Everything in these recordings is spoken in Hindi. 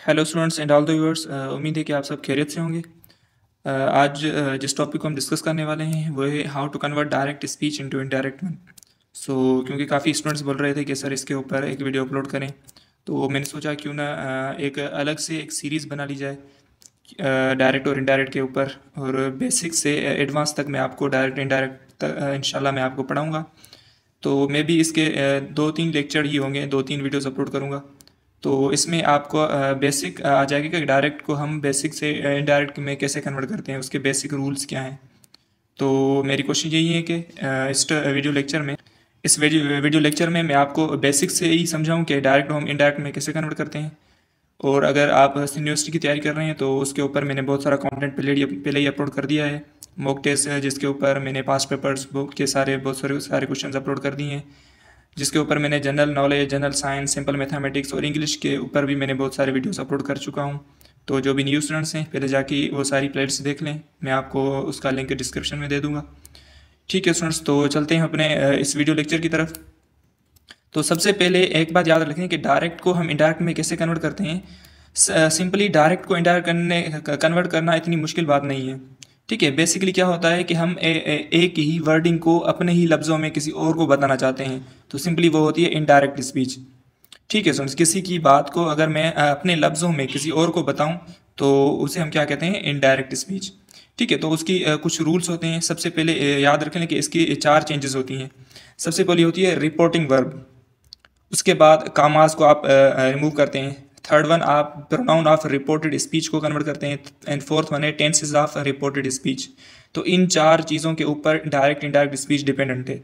Hello students and all the viewers, उम्मीद है कि आप सब खैरियत से होंगे। आज जिस टॉपिक को हम डिस्कस करने वाले हैं वो है how to convert direct speech into indirect one. So क्योंकि काफ़ी स्टूडेंट्स बोल रहे थे कि सर इसके ऊपर एक वीडियो अपलोड करें, तो मैंने सोचा क्यों ना एक अलग से एक सीरीज़ बना ली जाए डायरेक्ट और इनडायरेक्ट के ऊपर। और बेसिक से एडवांस तक मैं आपको डायरेक्ट इनडायरेक्ट इंशाल्लाह मैं आपको पढ़ाऊँगा। तो मैं भी इसके 2-3 लेक्चर ही होंगे, 2-3 वीडियोस अपलोड करूँगा। तो इसमें आपको बेसिक आ जाएगा कि डायरेक्ट को हम बेसिक से इनडायरेक्ट में कैसे कन्वर्ट करते हैं, उसके बेसिक रूल्स क्या हैं। तो मेरी कोशिश यही है कि इस वीडियो लेक्चर में मैं आपको बेसिक से ही समझाऊं कि डायरेक्ट को हम इनडायरेक्ट में कैसे कन्वर्ट करते हैं। और अगर आप यूनिवर्सिटी की तैयारी कर रहे हैं तो उसके ऊपर मैंने बहुत सारा कंटेंट पहले ही अपलोड कर दिया है। मॉक टेस्ट है जिसके ऊपर मैंने पास्ट पेपर्स बुक के बहुत सारे क्वेश्चंस अपलोड कर दिए हैं, जिसके ऊपर मैंने general knowledge, general science, simple mathematics और इंग्लिश के ऊपर भी मैंने बहुत सारे वीडियोस अपलोड कर चुका हूँ। तो जो भी न्यू स्टूडेंट्स हैं पहले जाके वो सारी प्लेलिस्ट देख लें, मैं आपको उसका लिंक डिस्क्रिप्शन में दे दूँगा। ठीक है स्टूडेंट्स, तो चलते हैं अपने इस वीडियो लेक्चर की तरफ। तो सबसे पहले एक बात याद रखें कि डायरेक्ट को हम इनडायरेक्ट में कैसे कन्वर्ट करते हैं। सिंपली डायरेक्ट को इनडायरेक्ट कन्वर्ट करना इतनी मुश्किल बात नहीं है। ठीक है, बेसिकली क्या होता है कि हम एक ही वर्डिंग को अपने ही लफ्ज़ों में किसी और को बताना चाहते हैं, तो सिंपली वो होती है इनडायरेक्ट स्पीच। ठीक है स्टूडेंट्स, किसी की बात को अगर मैं अपने लफ्ज़ों में किसी और को बताऊं तो उसे हम क्या कहते हैं, इनडायरेक्ट स्पीच। ठीक है, तो उसकी कुछ रूल्स होते हैं। सबसे पहले याद रख लें कि इसकी 4 चेंजेस होती हैं। सबसे पहली होती है रिपोर्टिंग वर्ब, उसके बाद कामास को आप रिमूव करते हैं। थर्ड वन आप प्रोनाउन ऑफ रिपोर्टेड स्पीच को कन्वर्ट करते हैं। एंड फोर्थ वन है टेंसेस ऑफ रिपोर्टेड स्पीच। तो इन 4 चीज़ों के ऊपर डायरेक्ट इनडायरेक्ट स्पीच डिपेंडेंट है।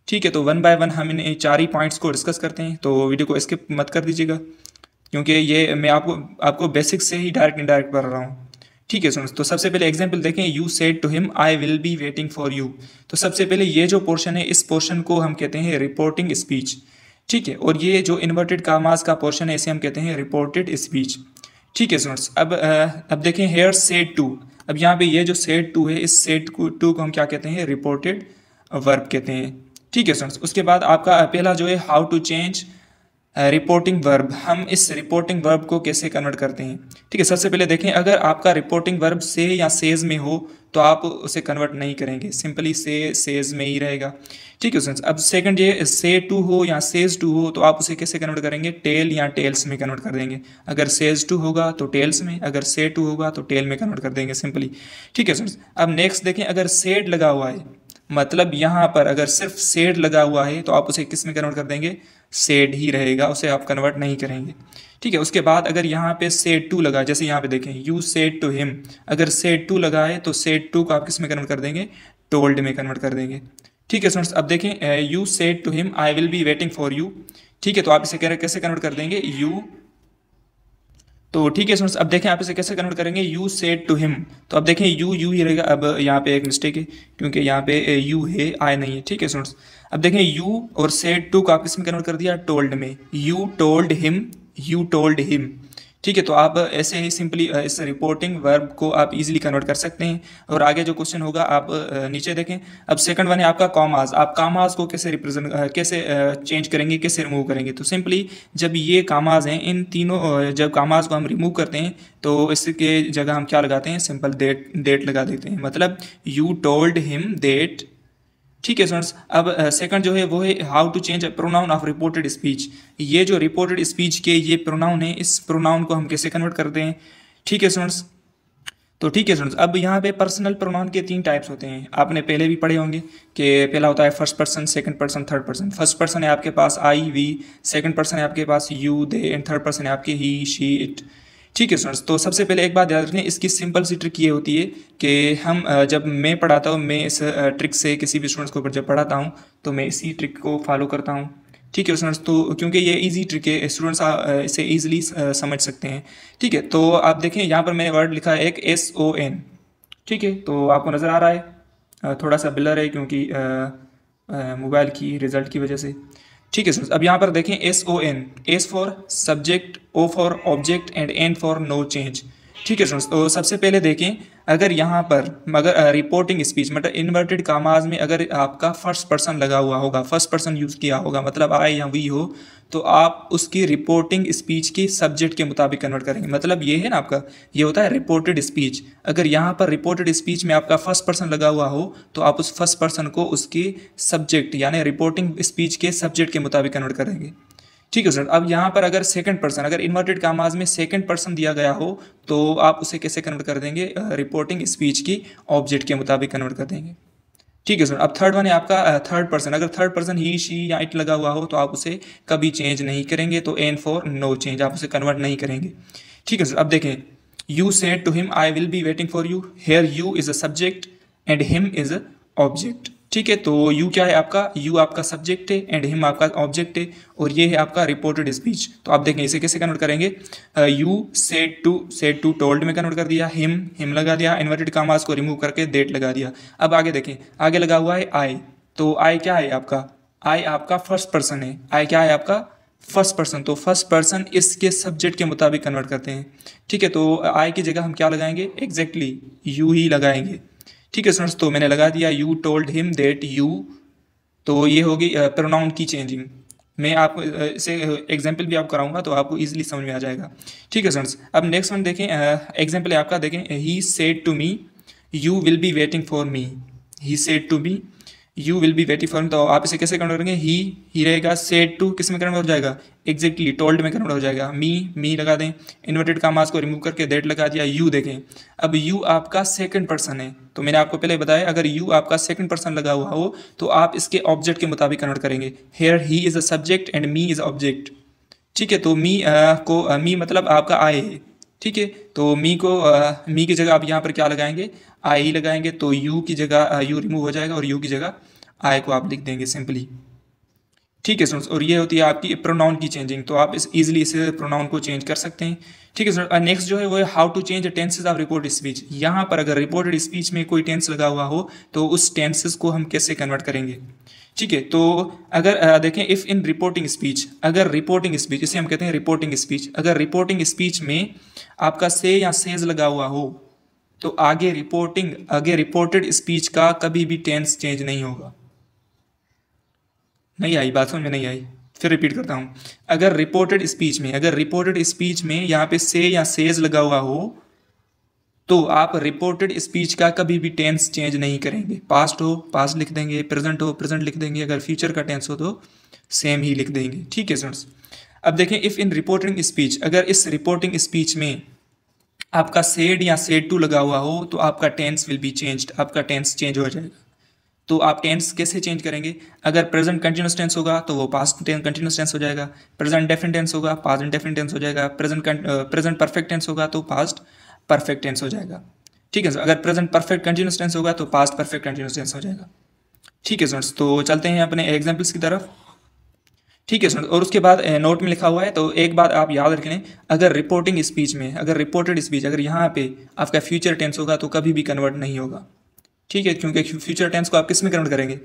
ठीक है, तो वन बाय वन हम इन 4 ही पॉइंट्स को डिस्कस करते हैं, तो वीडियो को स्किप मत कर दीजिएगा क्योंकि ये मैं आपको बेसिक से ही डायरेक्ट इनडायरेक्ट पढ़ रहा हूँ। ठीक है सुनो, तो सबसे पहले एग्जांपल देखें। You said to him I will be waiting for you. तो सबसे पहले ये जो पोर्शन है, इस पोर्शन को हम कहते हैं रिपोर्टिंग स्पीच। ठीक है, और ये जो इन्वर्टेड कामास का पोर्शन है इसे हम कहते हैं रिपोर्टेड स्पीच। ठीक है स्टूडेंट्स, अब देखें हेयर सेड टू। अब यहाँ पे ये जो सेड टू है, इस सेड टू को हम क्या कहते हैं, रिपोर्टेड वर्ब कहते हैं। ठीक है स्टूडेंट्स, उसके बाद आपका पहला जो है how to change reporting verb. हम इस रिपोर्टिंग वर्ब को कैसे कन्वर्ट करते हैं। ठीक है, सबसे पहले देखें, अगर आपका रिपोर्टिंग वर्ब से या सेज में हो तो आप उसे कन्वर्ट नहीं करेंगे, सिंपली सेज में ही रहेगा। ठीक है फ्रेंड्स, अब सेकंड ये से टू हो या सेज टू हो तो आप उसे कैसे कन्वर्ट करेंगे, टेल या टेल्स में कन्वर्ट कर देंगे। अगर सेज टू होगा तो टेल्स में, अगर से टू होगा तो टेल में कन्वर्ट कर देंगे सिंपली। ठीक है फ्रेंड्स, अब नेक्स्ट देखें, अगर सेड लगा हुआ है, मतलब यहाँ पर अगर सिर्फ सेड लगा हुआ है तो आप उसे किस में कन्वर्ट कर देंगे, सेड ही रहेगा, उसे आप कन्वर्ट नहीं करेंगे। ठीक है, उसके बाद अगर यहाँ पे सेड टू लगा, जैसे यहाँ पे देखें यू सेड टू हिम, अगर सेड टू लगा है तो सेड टू को आप किस में कन्वर्ट कर देंगे, टोल्ड में कन्वर्ट कर देंगे। ठीक है स्टूडेंट्स, अब देखें you said to him I will be waiting for you. ठीक है, तो आप इसे कैसे कन्वर्ट कर देंगे, यू। तो ठीक है स्टूडेंट्स, अब देखें आप इसे कैसे कन्वर्ट करेंगे, यू सेड टू हिम। तो अब देखें यू ही रहेगा। अब यहाँ पे एक मिस्टेक है क्योंकि यहाँ पे यू है, आई नहीं है। ठीक है स्टूडेंट्स, अब देखें यू और सेड टू को आप किसमें कन्वर्ट कर दिया, टोल्ड में। You told him, you told him. ठीक है, तो आप ऐसे ही सिंपली इस रिपोर्टिंग वर्ब को आप इजीली कन्वर्ट कर सकते हैं। और आगे जो क्वेश्चन होगा आप नीचे देखें। अब सेकंड वन है आपका कॉमास। आप कॉमास को कैसे चेंज करेंगे, कैसे रिमूव करेंगे। तो सिंपली जब ये कॉमास हैं, इन तीनों जब कॉमास को हम रिमूव करते हैं तो इसके जगह हम क्या लगाते हैं, सिंपल डेट लगा देते हैं, मतलब यू टोल्ड हिम डेट। ठीक है स्टूडेंट्स, अब सेकंड जो है वो है how to change pronoun of reported speech. ये जो रिपोर्टेड स्पीच के ये प्रोनाउन है, इस प्रोनाउन को हम कैसे कन्वर्ट करते हैं। ठीक है स्टूडेंट्स, तो ठीक है स्टूडेंट्स, अब यहाँ पे पर्सनल प्रोनाउन के 3 टाइप्स होते हैं, आपने पहले भी पढ़े होंगे कि पहला होता है first person, second person, third person. First person है आपके पास आई वी, सेकंड पर्सन है आपके पास you they, and third person है आपके ही शी इट। ठीक है स्टूडेंट्स, तो सबसे पहले एक बात याद रखें, इसकी सिंपल सी ट्रिक ये होती है कि हम जब मैं पढ़ाता हूँ, मैं इस ट्रिक से किसी भी स्टूडेंट्स को जब पढ़ाता हूँ तो मैं इसी ट्रिक को फॉलो करता हूँ। ठीक है स्टूडेंट्स, तो क्योंकि ये इजी ट्रिक है, स्टूडेंट्स इसे इजीली समझ सकते हैं। ठीक है, तो आप देखें यहाँ पर मैंने वर्ड लिखा है एक SON। ठीक है, तो आपको नज़र आ रहा है, थोड़ा सा ब्लर है क्योंकि मोबाइल की रिजल्ट की वजह से। ठीक है सर, अब यहाँ पर देखें SON, S for subject, O for object and N for no change. ठीक है स्टूडेंट्स, तो सबसे पहले देखें, अगर यहाँ पर अगर रिपोर्टिंग स्पीच मतलब इन्वर्टेड कामाज में अगर आपका फर्स्ट पर्सन लगा हुआ होगा, फर्स्ट पर्सन यूज़ किया होगा, मतलब आई या वी हो, तो आप उसकी रिपोर्टिंग स्पीच की सब्जेक्ट के मुताबिक कन्वर्ट करेंगे। मतलब ये है ना आपका, ये होता है रिपोर्टेड स्पीच। अगर यहाँ पर रिपोर्टेड स्पीच में आपका फर्स्ट पर्सन लगा हुआ हो तो आप उस फर्स्ट पर्सन को उसकी सब्जेक्ट यानी रिपोर्टिंग स्पीच के सब्जेक्ट के मुताबिक कन्वर्ट करेंगे। ठीक है सर। अब यहाँ पर अगर सेकंड पर्सन, अगर इन्वर्टेड कामाज में सेकंड पर्सन दिया गया हो तो आप उसे कैसे कन्वर्ट कर देंगे, रिपोर्टिंग स्पीच की ऑब्जेक्ट के मुताबिक कन्वर्ट कर देंगे। ठीक है सर। अब थर्ड वन है आपका थर्ड पर्सन। अगर थर्ड पर्सन ही शी या इट लगा हुआ हो तो आप उसे कभी चेंज नहीं करेंगे, तो एन फॉर नो चेंज, आप उसे कन्वर्ट नहीं करेंगे। ठीक है सर। अब देखें, you said to him I will be waiting for you, here you is a subject and him is a object. ठीक है, तो यू क्या है आपका, यू आपका सब्जेक्ट है एंड हिम आपका ऑब्जेक्ट है, और ये है आपका रिपोर्टेड स्पीच। तो आप देखें इसे कैसे कन्वर्ट करेंगे, यू सेड टू टोल्ड में कन्वर्ट कर दिया, हिम लगा दिया, इन्वर्टेड कामास को रिमूव करके देट लगा दिया। अब आगे देखें, आगे लगा हुआ है आई, तो आई क्या है आपका, आई आपका फर्स्ट पर्सन है, आई क्या है आपका फर्स्ट पर्सन, तो फर्स्ट पर्सन इसके सब्जेक्ट के मुताबिक कन्वर्ट करते हैं। ठीक है, तो आई की जगह हम क्या लगाएंगे, एग्जैक्टली यू ही लगाएंगे। ठीक है स्टूडेंट्स, तो मैंने लगा दिया you told him that you, तो ये होगी प्रोनाउन की चेंजिंग। मैं आपको इसे एग्जाम्पल भी आप कराऊंगा तो आपको इजीली समझ में आ जाएगा। ठीक है स्टूडेंट्स, अब नेक्स्ट वन देखें, एग्जाम्पल है आपका, देखें, he said to me you will be waiting for me, he said to me you will be waiting for me, तो आप इसे कैसे कन्वर्ट करेंगे, ही रहेगा, सेड टू किस में कन्वर्ट हो जाएगा, एग्जैक्टली टोल्ड में कन्वर्ट हो जाएगा, मी लगा दें, इन्वर्टेड कामास को रिमूव करके दैट लगा दिया, यू देखें। अब यू आपका सेकंड पर्सन है, तो मैंने आपको पहले बताया अगर यू आपका सेकंड पर्सन लगा हुआ हो तो आप इसके ऑब्जेक्ट के मुताबिक कन्वर्ट करेंगे। Here he is a subject and me is object. ठीक है, तो मी मतलब आपका आई है। ठीक है, तो मी की जगह आप यहाँ पर क्या लगाएंगे, आई लगाएंगे, तो यू की जगह यू रिमूव हो जाएगा और यू की जगह आई को आप लिख देंगे सिंपली। ठीक है स्टूडेंट्स, और ये होती है आपकी प्रोनाउन की चेंजिंग, तो आप इजीली इसे प्रोनाउन को चेंज कर सकते हैं। ठीक है सर। नेक्स्ट जो है वो है how to change tenses of reported speech. यहाँ पर अगर रिपोर्टेड स्पीच में कोई टेंस लगा हुआ हो तो उस टेंसेज को हम कैसे कन्वर्ट करेंगे। ठीक है, तो अगर देखें, इफ़ इन रिपोर्टिंग स्पीच, अगर रिपोर्टिंग स्पीच, इसे हम कहते हैं रिपोर्टिंग स्पीच, अगर रिपोर्टिंग स्पीच में आपका से या सेज लगा हुआ हो तो आगे रिपोर्टेड स्पीच का कभी भी टेंस चेंज नहीं होगा। नहीं आई बात, समझ में नहीं आई, फिर रिपीट करता हूँ। अगर रिपोर्टेड स्पीच में यहाँ पे से या सेज लगा हुआ हो तो आप रिपोर्टेड स्पीच का कभी भी टेंस चेंज नहीं करेंगे। पास्ट हो पास्ट लिख देंगे, प्रेजेंट हो प्रेजेंट लिख देंगे, अगर फ्यूचर का टेंस हो तो सेम ही लिख देंगे। ठीक है स्टूडेंट्स, अब देखें, इफ़ इन रिपोर्टिंग स्पीच, अगर इस रिपोर्टिंग स्पीच में आपका सेड या सेड टू लगा हुआ हो तो आपका टेंस विल बी चेंज्ड, आपका टेंस चेंज हो जाएगा। तो आप टेंस कैसे चेंज करेंगे, अगर प्रेजेंट कंटिन्यूस टेंस होगा तो वो पास्ट कंटिन्यूस टेंस हो जाएगा, प्रेजेंट डेफिनेट टेंस होगा पास्ट इंडेफिनिट टेंस हो जाएगा, प्रेजेंट परफेक्ट टेंस होगा तो पास्ट परफेक्ट टेंस हो जाएगा। ठीक है सर, अगर प्रेजेंट परफेक्ट कंटिन्यूस टेंस होगा तो पास्ट परफेक्ट कंटिन्यूस टेंस हो जाएगा। ठीक है स्टूडेंट्स, तो चलते हैं अपने एग्जाम्पल्स की तरफ। ठीक है स्टूडेंट्स, और उसके बाद नोट में लिखा हुआ है, तो एक बात आप याद रख लें, अगर रिपोर्टिंग स्पीच में, अगर रिपोर्टेड स्पीच अगर यहाँ पे आपका फ्यूचर टेंस होगा तो कभी भी कन्वर्ट नहीं होगा। ठीक है, क्योंकि फ्यूचर टेंस को आप किस में कन्वर्ट करेंगे,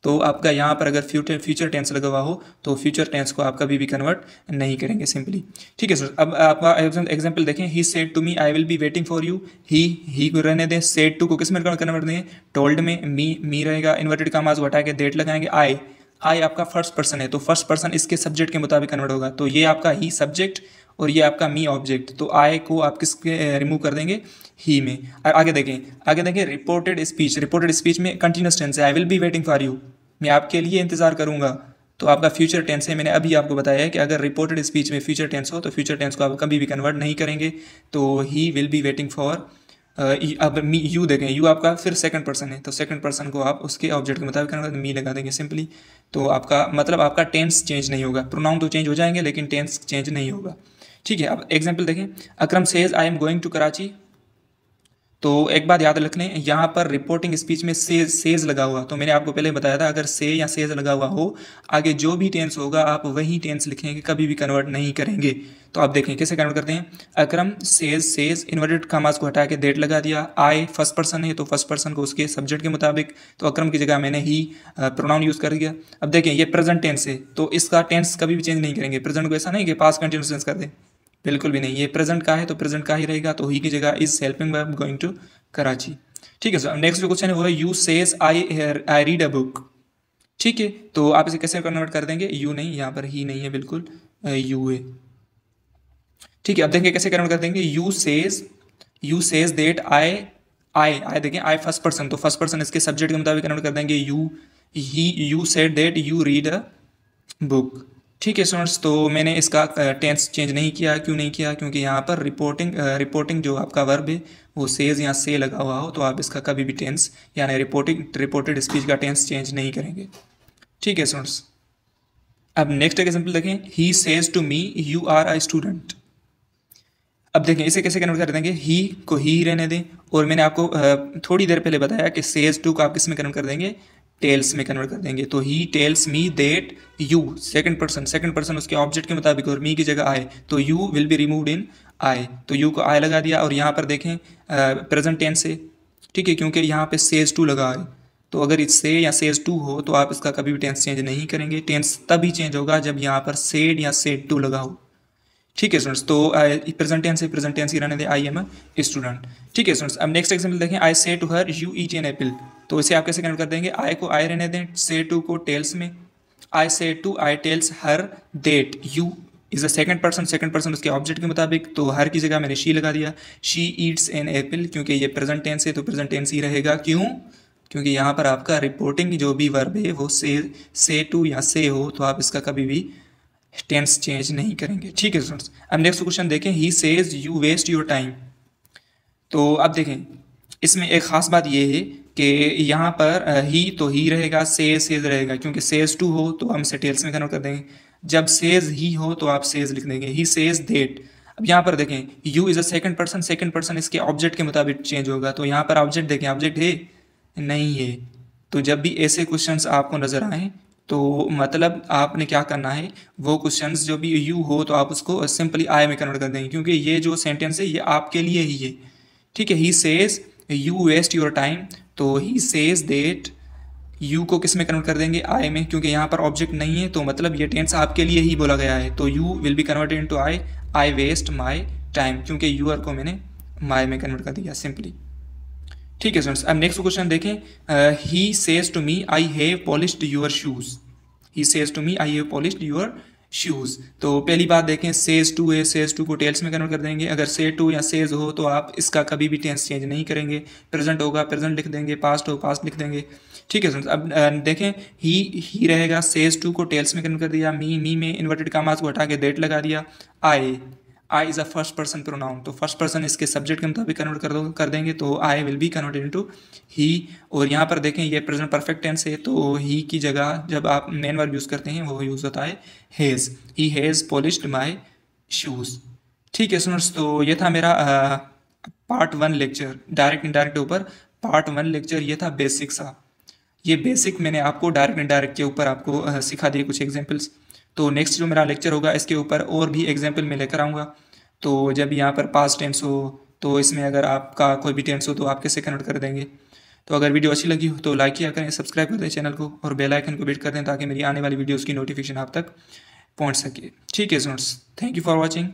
तो आपका यहाँ पर अगर फ्यूचर टेंस लगा हुआ हो तो फ्यूचर टेंस को आप कभी भी कन्वर्ट नहीं करेंगे सिंपली। ठीक है सर, अब आपका एग्जांपल देखें, he said to me I will be waiting for you, he को रहने दें, सेड टू को किस में कन्वर्ट दें, टोल्ड में, मी रहेगा, इन्वर्टेड कामास को हटा के देट लगाएंगे, आई आपका फर्स्ट पर्सन है तो फर्स्ट पर्सन इसके सब्जेक्ट के मुताबिक कन्वर्ट होगा, तो ये आपका ही सब्जेक्ट और ये आपका मी ऑब्जेक्ट, तो आई को आप किसके रिमूव कर देंगे, ही में। और आगे देखें रिपोर्टेड स्पीच में कंटिन्यूस टेंस है, आई will be waiting for you, मैं आपके लिए इंतजार करूंगा, तो आपका फ्यूचर टेंस है। मैंने अभी आपको बताया है कि अगर रिपोर्टेड स्पीच में फ्यूचर टेंस हो तो फ्यूचर टेंस को आप कभी भी कन्वर्ट नहीं करेंगे, तो he will be waiting for, अब मी यू देखें, यू आपका फिर सेकंड पर्सन है तो सेकंड पर्सन को आप उसके ऑब्जेक्ट के मुताबिक कन्वर्ट मी लगा देंगे सिंपली, तो आपका मतलब आपका टेंस चेंज नहीं होगा, प्रोनाउन तो चेंज हो जाएंगे लेकिन टेंस चेंज नहीं होगा। ठीक है, अब एग्जाम्पल देखें, Akram says I am going to Karachi, तो एक बात याद रख लें, यहाँ पर रिपोर्टिंग स्पीच में सेज लगा हुआ, तो मैंने आपको पहले बताया था अगर से या सेज लगा हुआ हो आगे जो भी टेंस होगा आप वही टेंस लिखेंगे, कभी भी कन्वर्ट नहीं करेंगे। तो आप देखें कैसे कन्वर्ट करते हैं, अकरम सेज इन्वर्टेड कामास को हटा के देट लगा दिया, आई फर्स्ट पर्सन है तो फर्स्ट पर्सन को उसके सब्जेक्ट के मुताबिक, तो अकरम की जगह मैंने ही प्रोनाउन यूज़ कर दिया। अब देखें ये प्रेजेंट टेंस है तो इसका टेंस कभी भी चेंज नहीं करेंगे, प्रेजेंट को ऐसा नहीं कि पास्ट कंटिन्यूस टेंस कर दें, बिल्कुल भी नहीं, ये प्रेजेंट का है तो प्रेजेंट का ही रहेगा, तो ही की जगह is helping verb going to Karachi. ठीक है सर, नेक्स्ट जो क्वेश्चन है वो है you says I read a book. ठीक है, तो आप इसे कैसे कन्वर्ट कर देंगे, यू नहीं, यहाँ पर ही नहीं है, बिल्कुल यू है। ठीक है, अब देखेंगे कैसे कन्वर्ट कर देंगे, यू सेज देट आई देखें आई फर्स्ट पर्सन, तो फर्स्ट पर्सन इसके सब्जेक्ट के मुताबिक कन्वर्ट कर देंगे, you said that you read a book. ठीक है स्टूडेंट्स, तो मैंने इसका टेंस चेंज नहीं किया, क्यों नहीं किया, क्योंकि यहाँ पर रिपोर्टिंग जो आपका वर्ब है वो सेज या से लगा हुआ हो, तो आप इसका कभी भी टेंस यानी रिपोर्टेड स्पीच का टेंस चेंज नहीं करेंगे। ठीक है स्टूडेंट्स, अब नेक्स्ट एग्जाम्पल देखें, he says to me you are a student. अब देखें इसे कैसे कन्वर्ट कर देंगे, ही को ही रहने दें, और मैंने आपको थोड़ी देर पहले बताया कि सेज टू को आप किस में कन्वर्ट कर देंगे, टेल्स में कन्वर्ट कर देंगे। तो he tells me that you, second person उसके ऑब्जेक्ट के मुताबिक, और मी की जगह आए, तो you will be removed in I, तो यू को आई लगा दिया, और यहाँ पर देखें प्रेजेंट टेंस से, ठीक है, क्योंकि यहाँ पे सेज टू लगा है, तो अगर इससे या सेज टू हो तो आप इसका कभी भी टेंस चेंज नहीं करेंगे। टेंस तभी चेंज होगा जब यहाँ पर सेड या सेड टू लगा हो। ठीक है स्टूडेंट्स, तो प्रेजेंट टेंस है, प्रेजेंट टेंस ही रहने दे, आई एम अ स्टूडेंट। ठीक है स्टूडेंट्स, अब नेक्स्ट एग्जांपल देखें, I say to her you eat an apple. तो इसे आप कैसे कन्वर्ट कर देंगे, आई को आई रहने दें, से टू को टेल्स में, I say to I tells her that you is a second person उसके ऑब्जेक्ट के मुताबिक, तो हर की जगह मैंने शी लगा दिया, शी ईट्स एन एप्पल, क्योंकि ये प्रेजेंट टेंस है तो प्रेजेंट टेंस ही रहेगा। क्यों, क्योंकि यहाँ पर आपका रिपोर्टिंग जो भी वर्ब है वो से टू या से हो, तो आप इसका कभी भी टेंस चेंज नहीं करेंगे। ठीक है स्टूडेंट्स, अब नेक्स्ट क्वेश्चन देखें, he says you waste your time. तो अब देखें इसमें एक ख़ास बात यह है कि यहाँ पर ही तो ही रहेगा, सेज रहेगा, क्योंकि सेज टू हो तो हम इसे टेल्स में कन्वर्ट कर देंगे, जब सेज ही हो तो आप सेज लिख देंगे, ही सेज देट। अब यहाँ पर देखें you is a second person इसके ऑब्जेक्ट के मुताबिक चेंज होगा, तो यहाँ पर ऑब्जेक्ट देखें, ऑब्जेक्ट है नहीं है, तो जब भी ऐसे क्वेश्चंस आपको नज़र आए तो मतलब आपने क्या करना है, वो क्वेश्चंस जो भी यू हो तो आप उसको सिंपली आई में कन्वर्ट कर देंगे, क्योंकि ये जो सेंटेंस है ये आपके लिए ही है। ठीक है, he says you waste your time, तो ही सेज देट यू को किस में कन्वर्ट कर देंगे, आई में, क्योंकि यहाँ पर ऑब्जेक्ट नहीं है, तो मतलब ये टेंस आपके लिए ही बोला गया है, तो you will be converted into I waste my time, क्योंकि यूआर को मैंने माई में कन्वर्ट कर दिया सिंपली। ठीक है स्टूडेंट्स, अब नेक्स्ट क्वेश्चन देखें, he says to me I have polished your shoes. He says to me I have polished your shoes. तो पहली बात देखें, सेज टू है, सेज टू को टेल्स में कन्वर्ट कर देंगे, अगर से टू या सेज हो तो आप इसका कभी भी टेंस चेंज नहीं करेंगे, प्रेजेंट होगा प्रेजेंट लिख देंगे, पास्ट हो पास्ट लिख देंगे। ठीक है स्टूडेंट्स, अब देखें ही रहेगा, सेज टू को टेल्स में कन्वर्ट कर दिया, मी में इन्वर्टेड कामास को हटा के देट लगा दिया, I is a first person pronoun, तो फर्स्ट पर्सन इसके सब्जेक्ट के मुताबिक कन्वर्ट कर देंगे, तो I will be converted into he. और यहाँ पर देखें ये प्रेजेंट परफेक्ट टेंस है, तो ही की जगह जब आप मेन वर्ब यूज़ करते हैं वो यूज़ होता है has, he has polished my shoes. ठीक है स्टूडेंट्स, तो ये था मेरा पार्ट 1 लेक्चर डायरेक्ट इनडायरेक्ट के ऊपर। पार्ट 1 लेक्चर ये था बेसिक सा, ये बेसिक मैंने आपको डायरेक्ट इनडायरेक्ट के ऊपर आपको सिखा दिए कुछ एग्जाम्पल्स। तो नेक्स्ट जो मेरा लेक्चर होगा इसके ऊपर और भी एग्जाम्पल मैं लेकर आऊँगा। तो जब यहाँ पर पास्ट टेंस हो तो इसमें अगर आपका कोई भी टेंस हो तो आप कैसे कन्वर्ट कर देंगे। तो अगर वीडियो अच्छी लगी हो तो लाइक किया करें, सब्सक्राइब कर दें चैनल को और बेल आइकन को हिट कर दें ताकि मेरी आने वाली वीडियोज़ की नोटिफिकेशन आप तक पहुँच सके। ठीक है students, thank you for watching.